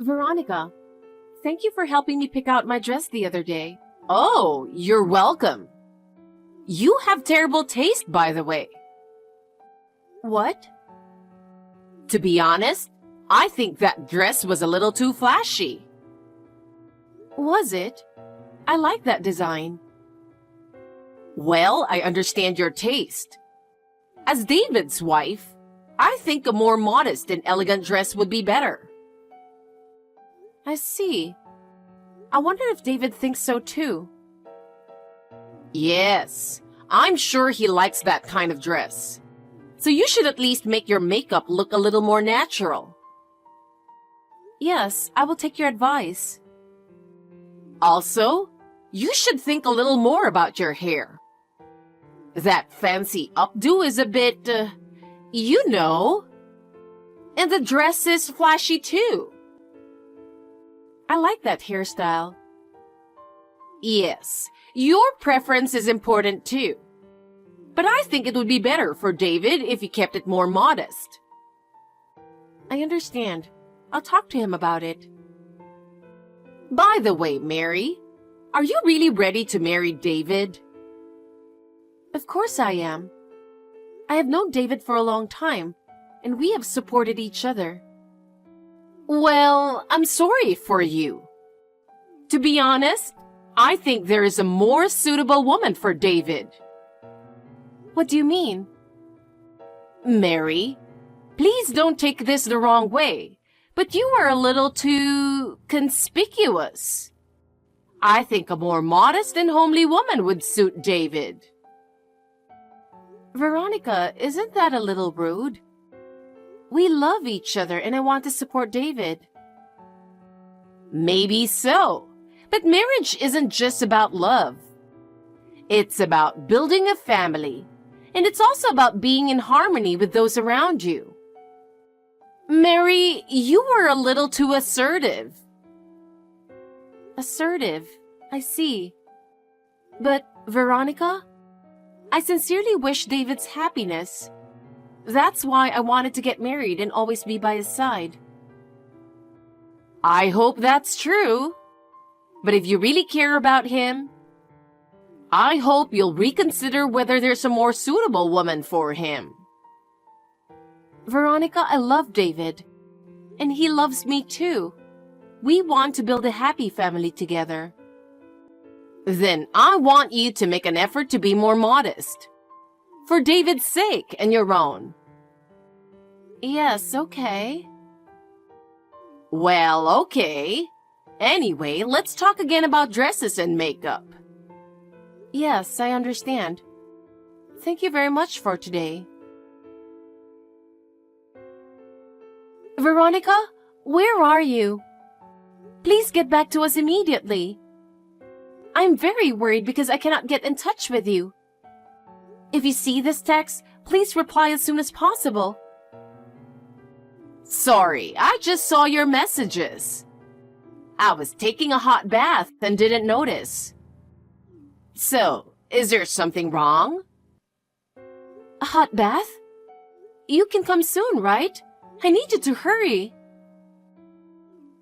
Veronica, thank you for helping me pick out my dress the other day. Oh, you're welcome. You have terrible taste, by the way. What? To be honest, I think that dress was a little too flashy. Was it? I like that design. Well, I understand your taste. As David's wife, I think a more modest and elegant dress would be better. I see. I wonder if David thinks so too. Yes, I'm sure he likes that kind of dress. So you should at least make your makeup look a little more natural. Yes, I will take your advice. Also, you should think a little more about your hair. That fancy updo is a bit, you know. And the dress is flashy too. I like that hairstyle. Yes, your preference is important too. But I think it would be better for David if he kept it more modest. I understand. I'll talk to him about it. By the way, Mary, are you really ready to marry David? Of course I am. I have known David for a long time, and we have supported each other. Well, I'm sorry for you. To be honest, I think there is a more suitable woman for David. What do you mean? Mary, please don't take this the wrong way, but you are a little too conspicuous. I think a more modest and homely woman would suit David. Veronica, isn't that a little rude? We love each other and I want to support David. Maybe so, but marriage isn't just about love. It's about building a family, and it's also about being in harmony with those around you. Mary, you are a little too assertive. Assertive, I see. But, Veronica, I sincerely wish David's happiness. That's why I wanted to get married and always be by his side. I hope that's true. But if you really care about him, I hope you'll reconsider whether there's a more suitable woman for him. Veronica, I love David. And he loves me too. We want to build a happy family together. Then I want you to make an effort to be more modest. For David's sake and your own. Yes, okay. Well, okay. Anyway, let's talk again about dresses and makeup. Yes, I understand. Thank you very much for today. Veronica, where are you? Please get back to us immediately. I'm very worried because I cannot get in touch with you. If you see this text, please reply as soon as possible. Sorry, I just saw your messages. I was taking a hot bath and didn't notice. So, is there something wrong? A hot bath? You can come soon, right? I need you to hurry.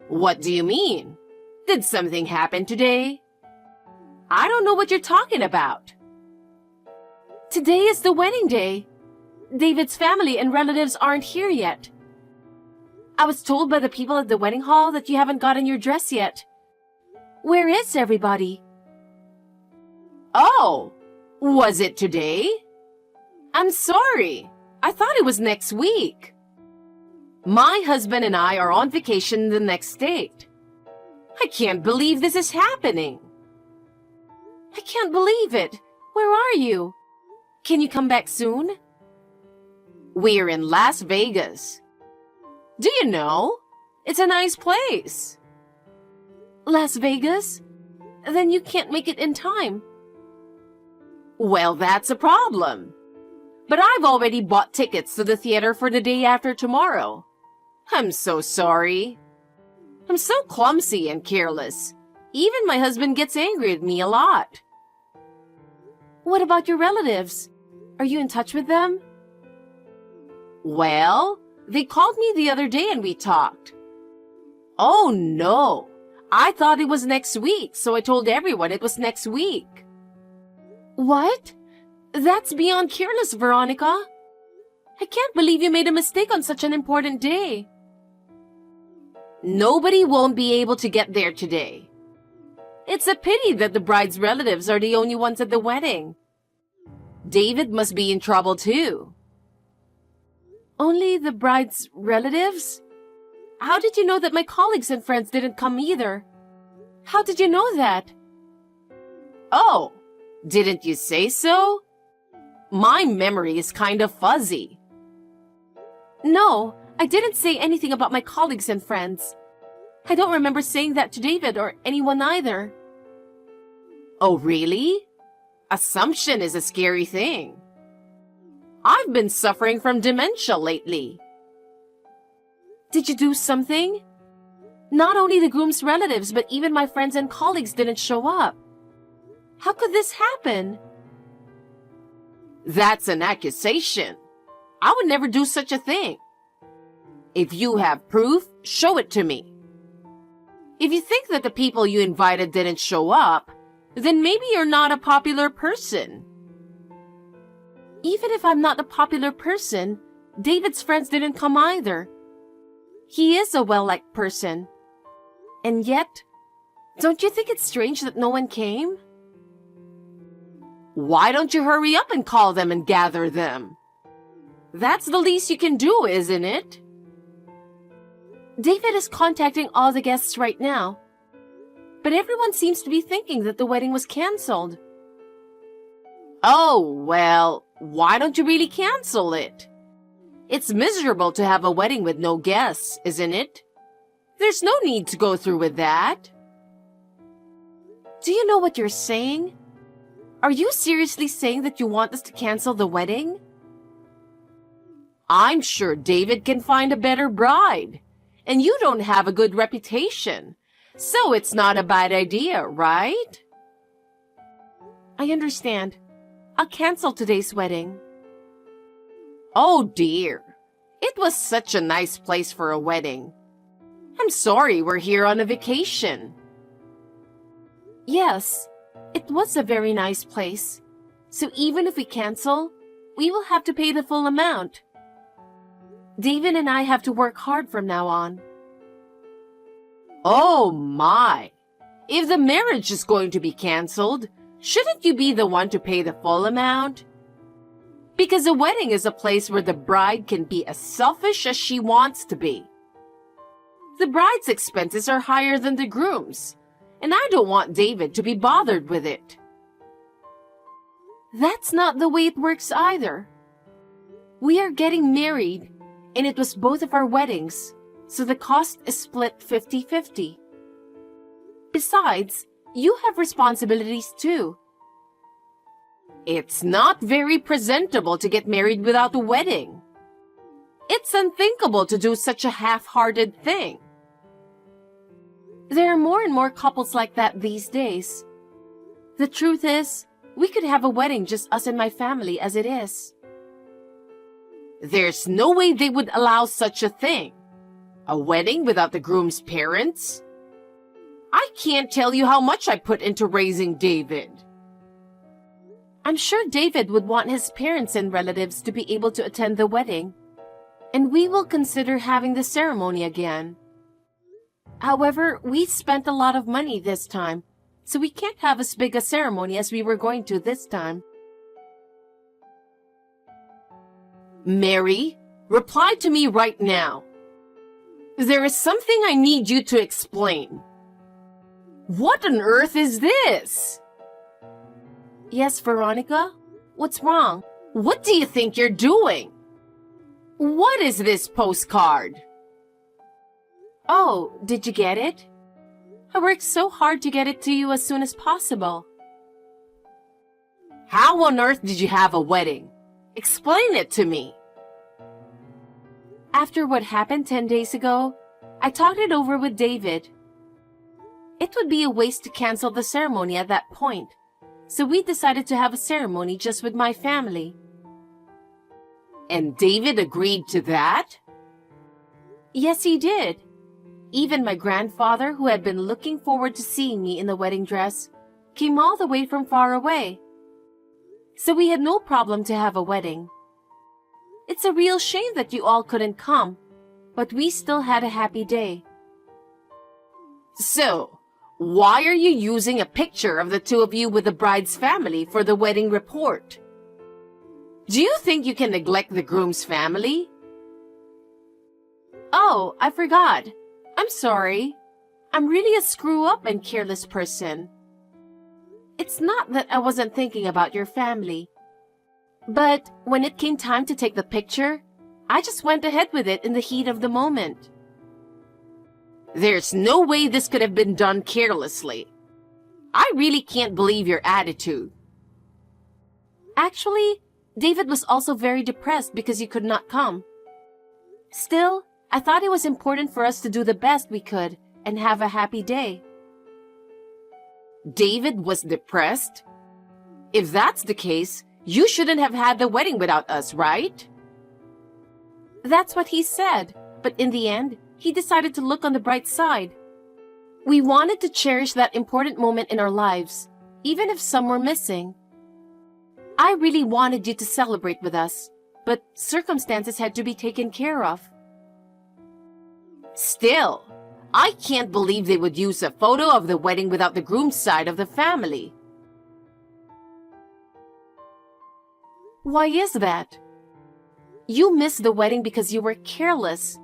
What do you mean? Did something happen today? I don't know what you're talking about. Today is the wedding day. David's family and relatives aren't here yet. I was told by the people at the wedding hall that you haven't gotten your dress yet. Where is everybody? Oh, was it today? I'm sorry. I thought it was next week. My husband and I are on vacation in the next state. I can't believe this is happening. I can't believe it. Where are you? Can you come back soon? We're in Las Vegas. Do you know? It's a nice place. Las Vegas? Then you can't make it in time. Well, that's a problem. But I've already bought tickets to the theater for the day after tomorrow. I'm so sorry. I'm so clumsy and careless. Even my husband gets angry at me a lot. What about your relatives? Are you in touch with them? Well, they called me the other day and we talked. Oh no! I thought it was next week, so I told everyone it was next week. What? That's beyond careless, Veronica. I can't believe you made a mistake on such an important day. Nobody won't be able to get there today. It's a pity that the bride's relatives are the only ones at the wedding. David must be in trouble too. Only the bride's relatives? How did you know that my colleagues and friends didn't come either? How did you know that? Oh, didn't you say so? My memory is kind of fuzzy. No, I didn't say anything about my colleagues and friends. I don't remember saying that to David or anyone either. Oh, really? Assumption is a scary thing. I've been suffering from dementia lately. Did you do something? Not only the groom's relatives, but even my friends and colleagues didn't show up. How could this happen? That's an accusation. I would never do such a thing. If you have proof, show it to me. If you think that the people you invited didn't show up, then maybe you're not a popular person. Even if I'm not a popular person, David's friends didn't come either. He is a well-liked person. And yet, don't you think it's strange that no one came? Why don't you hurry up and call them and gather them? That's the least you can do, isn't it? David is contacting all the guests right now. But everyone seems to be thinking that the wedding was canceled. Oh, well, why don't you really cancel it? It's miserable to have a wedding with no guests, isn't it? There's no need to go through with that. Do you know what you're saying? Are you seriously saying that you want us to cancel the wedding? I'm sure David can find a better bride. And you don't have a good reputation. So it's not a bad idea, right? I understand. I'll cancel today's wedding. Oh dear. It was such a nice place for a wedding. I'm sorry we're here on a vacation. Yes, it was a very nice place. So even if we cancel, we will have to pay the full amount. David and I have to work hard from now on. Oh my! If the marriage is going to be canceled, shouldn't you be the one to pay the full amount? Because a wedding is a place where the bride can be as selfish as she wants to be. The bride's expenses are higher than the groom's, and I don't want David to be bothered with it. That's not the way it works either. We are getting married, and it was both of our weddings, so the cost is split 50-50. Besides, you have responsibilities too. It's not very presentable to get married without a wedding. It's unthinkable to do such a half-hearted thing. There are more and more couples like that these days. The truth is, we could have a wedding just us and my family as it is. There's no way they would allow such a thing. A wedding without the groom's parents? I can't tell you how much I put into raising David. I'm sure David would want his parents and relatives to be able to attend the wedding, and we will consider having the ceremony again. However, we spent a lot of money this time, so we can't have as big a ceremony as we were going to this time. Mary, reply to me right now. There is something I need you to explain. What on earth is this? Yes, Veronica? What's wrong? What do you think you're doing? What is this postcard? Oh, did you get it? I worked so hard to get it to you as soon as possible. How on earth did you have a wedding? Explain it to me. After what happened 10 days ago, I talked it over with David. It would be a waste to cancel the ceremony at that point, so we decided to have a ceremony just with my family. And David agreed to that? Yes, he did. Even my grandfather, who had been looking forward to seeing me in the wedding dress, came all the way from far away. So we had no problem to have a wedding. It's a real shame that you all couldn't come, but we still had a happy day. So, why are you using a picture of the two of you with the bride's family for the wedding report? Do you think you can neglect the groom's family? Oh, I forgot. I'm sorry. I'm really a screw-up and careless person. It's not that I wasn't thinking about your family. But when it came time to take the picture, I just went ahead with it in the heat of the moment. There's no way this could have been done carelessly. I really can't believe your attitude. Actually, David was also very depressed because you could not come. Still, I thought it was important for us to do the best we could and have a happy day. David was depressed? If that's the case, you shouldn't have had the wedding without us, right? That's what he said, but in the end, he decided to look on the bright side. We wanted to cherish that important moment in our lives, even if some were missing. I really wanted you to celebrate with us, but circumstances had to be taken care of. Still, I can't believe they would use a photo of the wedding without the groom's side of the family. Why is that? You missed the wedding because you were careless,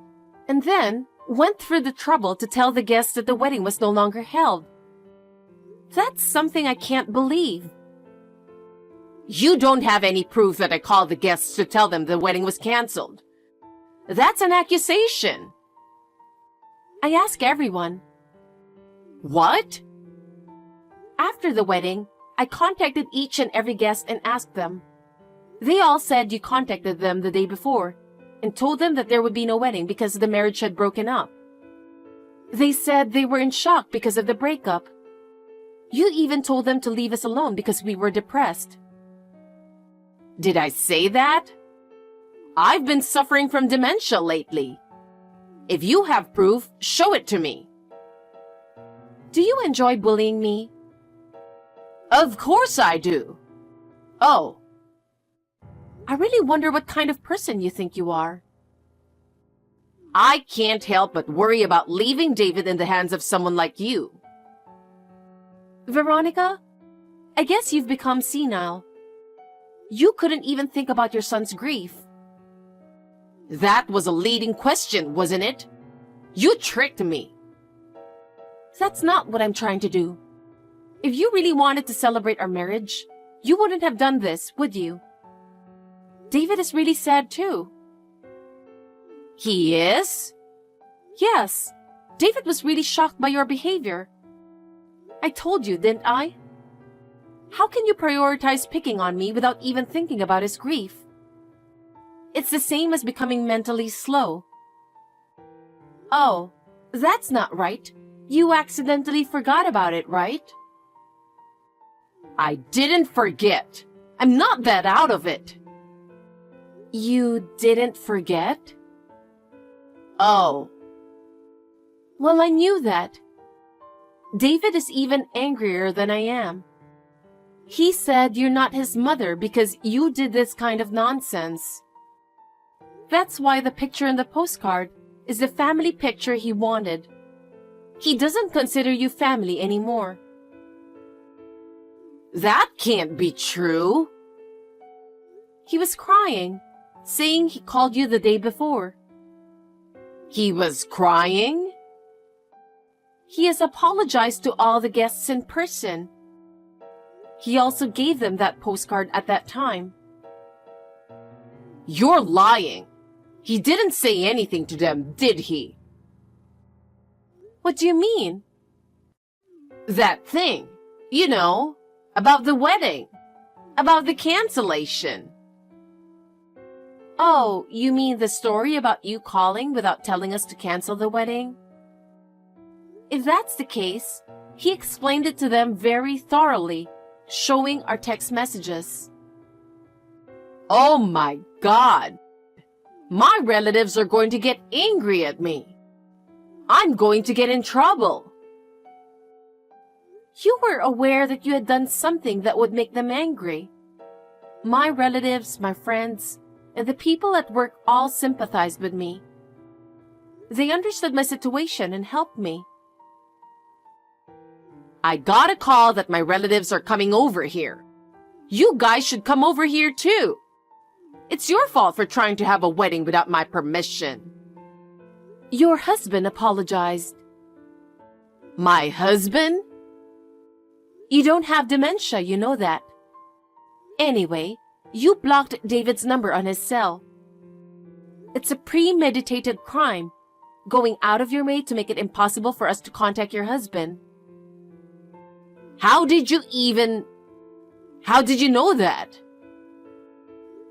and then went through the trouble to tell the guests that the wedding was no longer held. That's something I can't believe. You don't have any proof that I called the guests to tell them the wedding was canceled. That's an accusation. I asked everyone. What? After the wedding, I contacted each and every guest and asked them. They all said you contacted them the day before and told them that there would be no wedding because the marriage had broken up. They said they were in shock because of the breakup. You even told them to leave us alone because we were depressed. Did I say that? I've been suffering from dementia lately. If you have proof, show it to me. Do you enjoy bullying me? Of course I do. Oh. I really wonder what kind of person you think you are. I can't help but worry about leaving David in the hands of someone like you. Veronica, I guess you've become senile. You couldn't even think about your son's grief. That was a leading question, wasn't it? You tricked me. That's not what I'm trying to do. If you really wanted to celebrate our marriage, you wouldn't have done this, would you? David is really sad too. He is? Yes. David was really shocked by your behavior. I told you, didn't I? How can you prioritize picking on me without even thinking about his grief? It's the same as becoming mentally slow. Oh, that's not right. You accidentally forgot about it, right? I didn't forget. I'm not that out of it. You didn't forget? Oh. Well, I knew that. David is even angrier than I am. He said you're not his mother because you did this kind of nonsense. That's why the picture in the postcard is the family picture he wanted. He doesn't consider you family anymore. That can't be true. He was crying, saying he called you the day before. He was crying? He has apologized to all the guests in person. He also gave them that postcard at that time. You're lying. He didn't say anything to them, did he? What do you mean? That thing, you know, about the wedding, about the cancellation. Oh, you mean the story about you calling without telling us to cancel the wedding? If that's the case, he explained it to them very thoroughly, showing our text messages. Oh my God! My relatives are going to get angry at me. I'm going to get in trouble. You were aware that you had done something that would make them angry. My relatives, my friends, and the people at work all sympathized with me. They understood my situation and helped me. I got a call that my relatives are coming over here. You guys should come over here too. It's your fault for trying to have a wedding without my permission. Your husband apologized. My husband? You don't have dementia, you know that. Anyway, you blocked David's number on his cell. It's a premeditated crime, going out of your way to make it impossible for us to contact your husband. How did you know that?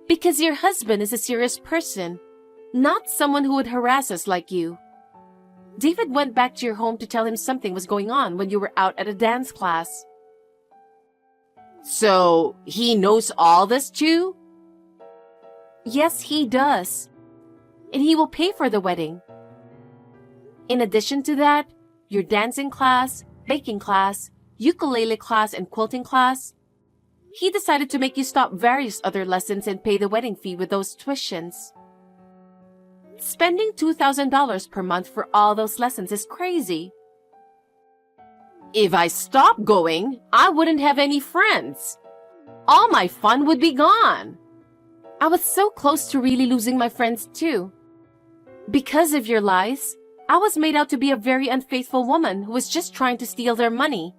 Because your husband is a serious person, not someone who would harass us like you. David went back to your home to tell him something was going on when you were out at a dance class. So, he knows all this too? Yes, he does. And he will pay for the wedding. In addition to that, your dancing class, baking class, ukulele class, and quilting class, he decided to make you stop various other lessons and pay the wedding fee with those tuitions. Spending $2,000 per month for all those lessons is crazy. If I stopped going, I wouldn't have any friends. All my fun would be gone. I was so close to really losing my friends too. Because of your lies, I was made out to be a very unfaithful woman who was just trying to steal their money.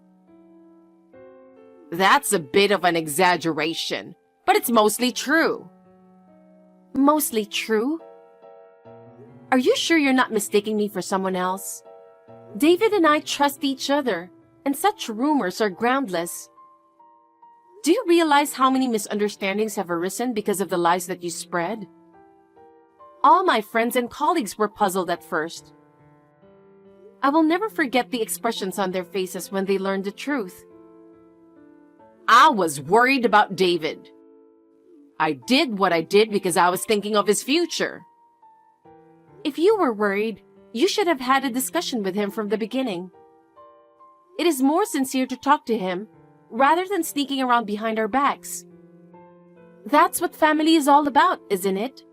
That's a bit of an exaggeration, but it's mostly true. Mostly true? Are you sure you're not mistaking me for someone else? David and I trust each other, and such rumors are groundless. Do you realize how many misunderstandings have arisen because of the lies that you spread? All my friends and colleagues were puzzled at first. I will never forget the expressions on their faces when they learned the truth. I was worried about David. I did what I did because I was thinking of his future. If you were worried, you should have had a discussion with him from the beginning. It is more sincere to talk to him rather than sneaking around behind our backs. That's what family is all about, isn't it?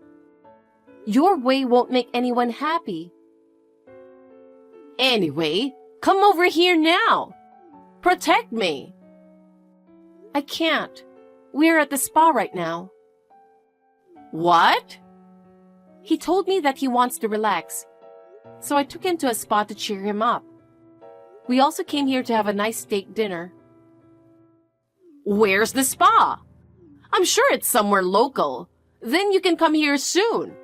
Your way won't make anyone happy. Anyway, come over here now. Protect me. I can't. We're at the spa right now. What? He told me that he wants to relax, so I took him to a spa to cheer him up. We also came here to have a nice steak dinner. Where's the spa? I'm sure it's somewhere local. Then you can come here soon.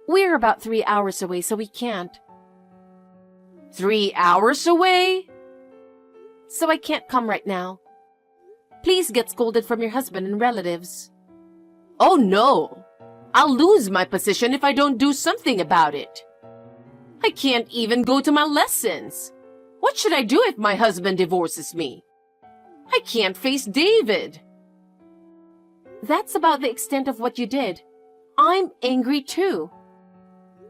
We're about 3 hours away, so we can't. 3 hours away? So I can't come right now. Please get scolded from your husband and relatives. Oh no! I'll lose my position if I don't do something about it. I can't even go to my lessons. What should I do if my husband divorces me? I can't face David. That's about the extent of what you did. I'm angry too.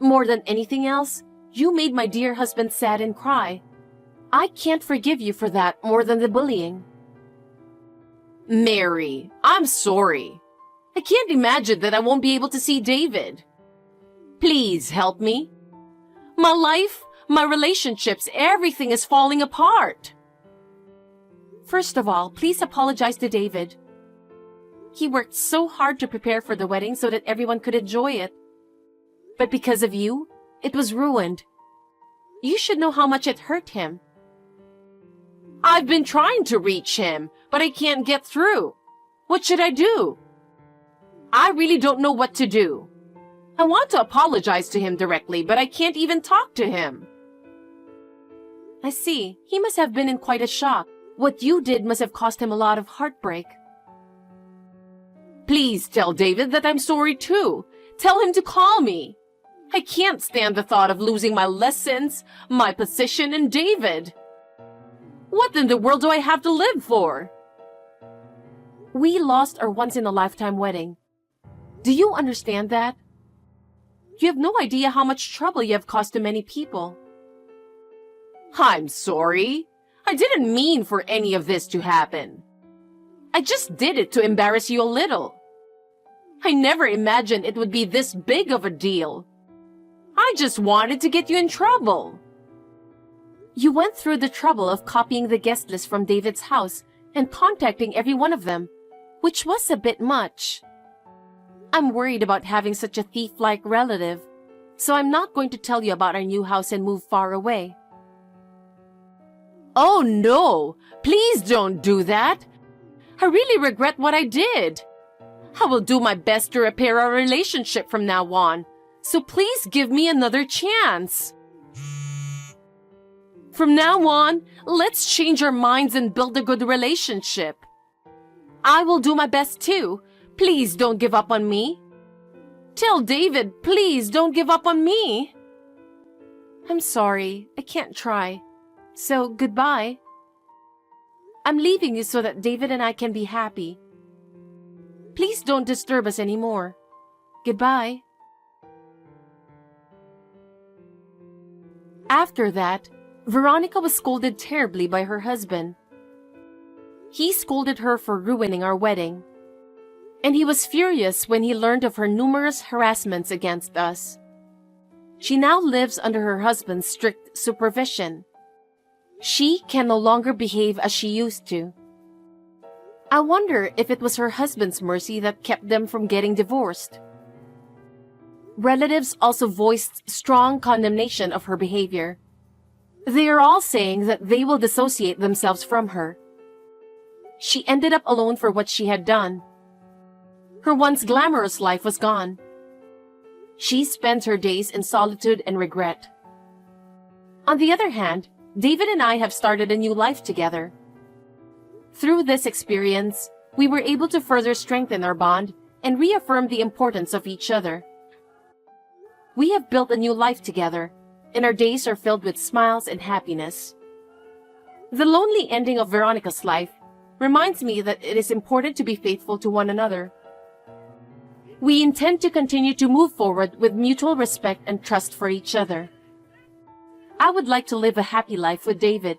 More than anything else, you made my dear husband sad and cry. I can't forgive you for that more than the bullying. Mary, I'm sorry. I can't imagine that I won't be able to see David. Please help me. My life, my relationships, everything is falling apart. First of all, please apologize to David. He worked so hard to prepare for the wedding so that everyone could enjoy it. But because of you, it was ruined. You should know how much it hurt him. I've been trying to reach him, but I can't get through. What should I do? I really don't know what to do. I want to apologize to him directly, but I can't even talk to him. I see. He must have been in quite a shock. What you did must have caused him a lot of heartbreak. Please tell David that I'm sorry too. Tell him to call me. I can't stand the thought of losing my lessons, my position, and David. What in the world do I have to live for? We lost our once-in-a-lifetime wedding. Do you understand that? You have no idea how much trouble you have caused to many people. I'm sorry. I didn't mean for any of this to happen. I just did it to embarrass you a little. I never imagined it would be this big of a deal. I just wanted to get you in trouble. You went through the trouble of copying the guest list from David's house and contacting every one of them, which was a bit much. I'm worried about having such a thief-like relative, so I'm not going to tell you about our new house and move far away. Oh no, please don't do that. I really regret what I did. I will do my best to repair our relationship from now on, so please give me another chance. From now on, let's change our minds and build a good relationship. I will do my best too. Please don't give up on me. Tell David, please don't give up on me. I'm sorry, I can't try. So, goodbye. I'm leaving you so that David and I can be happy. Please don't disturb us anymore. Goodbye. After that, Veronica was scolded terribly by her husband. He scolded her for ruining our wedding, and he was furious when he learned of her numerous harassments against us. She now lives under her husband's strict supervision. She can no longer behave as she used to. I wonder if it was her husband's mercy that kept them from getting divorced. Relatives also voiced strong condemnation of her behavior. They are all saying that they will dissociate themselves from her. She ended up alone for what she had done. Her once glamorous life was gone. She spent her days in solitude and regret. On the other hand, David and I have started a new life together. Through this experience, we were able to further strengthen our bond and reaffirm the importance of each other. We have built a new life together, and our days are filled with smiles and happiness. The lonely ending of Veronica's life reminds me that it is important to be faithful to one another. We intend to continue to move forward with mutual respect and trust for each other. I would like to live a happy life with David.